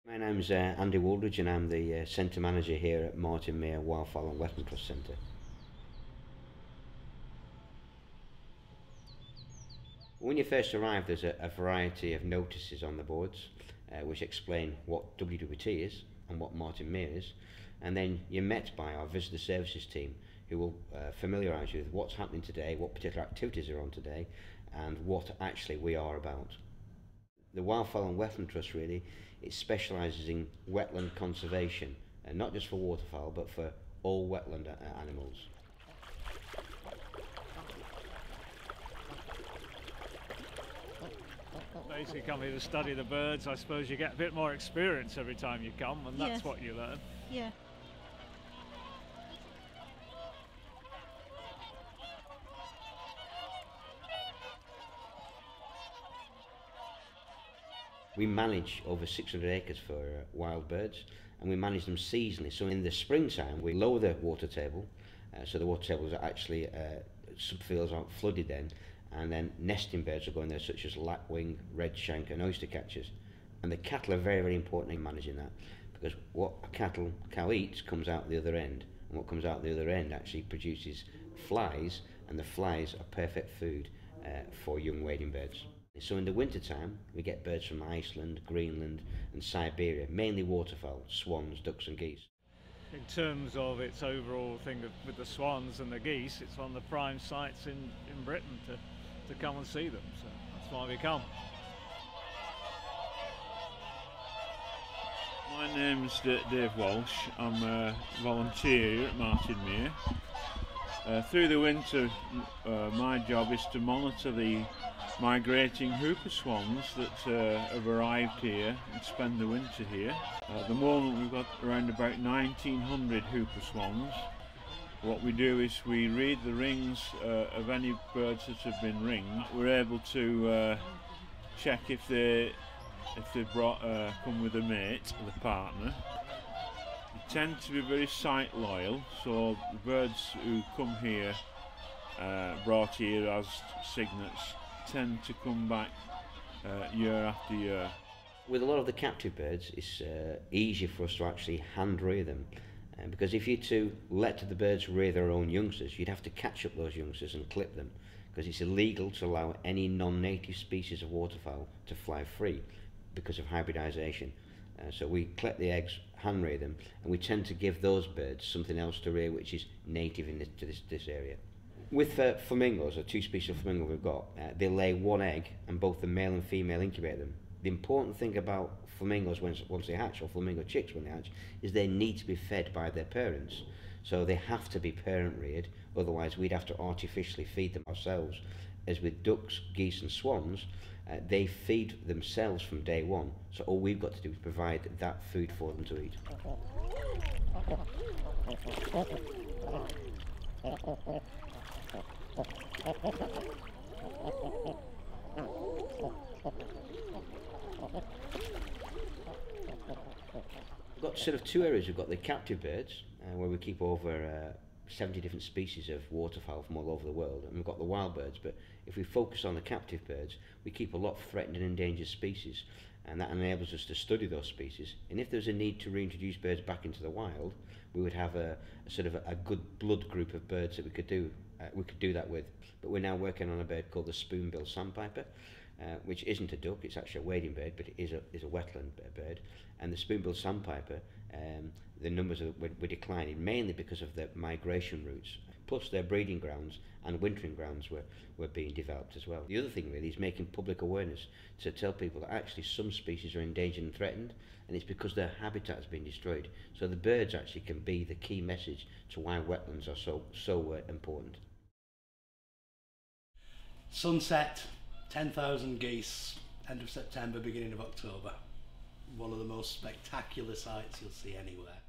My name's Andy Wooldridge and I'm the Centre Manager here at Marten Mere Wildfowl and Wetland Trust Centre. When you first arrive, there's a variety of notices on the boards which explain what WWT is and what Marten Mere is, and then you're met by our visitor services team who will familiarise you with what's happening today, what particular activities are on today, and what actually we are about. The Wildfowl and Wetland Trust really, it specialises in wetland conservation, and not just for waterfowl but for all wetland animals. Basically come here to study the birds. I suppose you get a bit more experience every time you come, and that's Yes. what you learn. Yeah. We manage over 600 acres for wild birds, and we manage them seasonally. So in the springtime we lower the water table, so the water tables are actually, subfields aren't flooded then, and then nesting birds will go in there such as lapwing, redshank and oyster catchers. And the cattle are very, very important in managing that, because what a cow eats comes out the other end, and what comes out the other end actually produces flies, and the flies are perfect food for young wading birds. So in the winter time we get birds from Iceland, Greenland and Siberia, mainly waterfowl, swans, ducks and geese. In terms of its overall thing with the swans and the geese, it's one of the prime sites in Britain to come and see them, so that's why we come. My name's Dave Walsh. I'm a volunteer here at Marten Mere. Through the winter, my job is to monitor the migrating hooper swans that have arrived here and spend the winter here. At the moment we've got around about 1900 hooper swans. What we do is we read the rings of any birds that have been ringed. We're able to check if they've come with a mate, with a partner. They tend to be very site loyal, so the birds who come here, brought here as cygnets, tend to come back year after year. With a lot of the captive birds, it's easier for us to actually hand rear them, because if you to let the birds rear their own youngsters, you'd have to catch up those youngsters and clip them, because it's illegal to allow any non-native species of waterfowl to fly free because of hybridisation. So we collect the eggs, hand rear them, and we tend to give those birds something else to rear which is native to this area. With flamingos, or two species of flamingo we've got, they lay one egg and both the male and female incubate them. The important thing about flamingos once they hatch, or flamingo chicks when they hatch, is they need to be fed by their parents. So they have to be parent reared, otherwise we'd have to artificially feed them ourselves. As with ducks, geese and swans, they feed themselves from day one, so all we've got to do is provide that food for them to eat. We've got sort of two areas. We've got the captive birds, where we keep over 70 different species of waterfowl from all over the world, and we've got the wild birds. But if we focus on the captive birds, we keep a lot of threatened and endangered species, and that enables us to study those species. And if there's a need to reintroduce birds back into the wild, we would have a sort of a good blood group of birds that we could do that with. But we're now working on a bird called the spoonbill sandpiper, which isn't a duck, it's actually a wading bird, but it is a wetland bird. And the spoonbill sandpiper, the numbers were declining, mainly because of the migration routes. Plus their breeding grounds and wintering grounds were being developed as well. The other thing really is making public awareness to tell people that actually some species are endangered and threatened, and it's because their habitat has been destroyed. So the birds actually can be the key message to why wetlands are so important. Sunset, 10,000 geese, end of September, beginning of October. One of the most spectacular sights you'll see anywhere.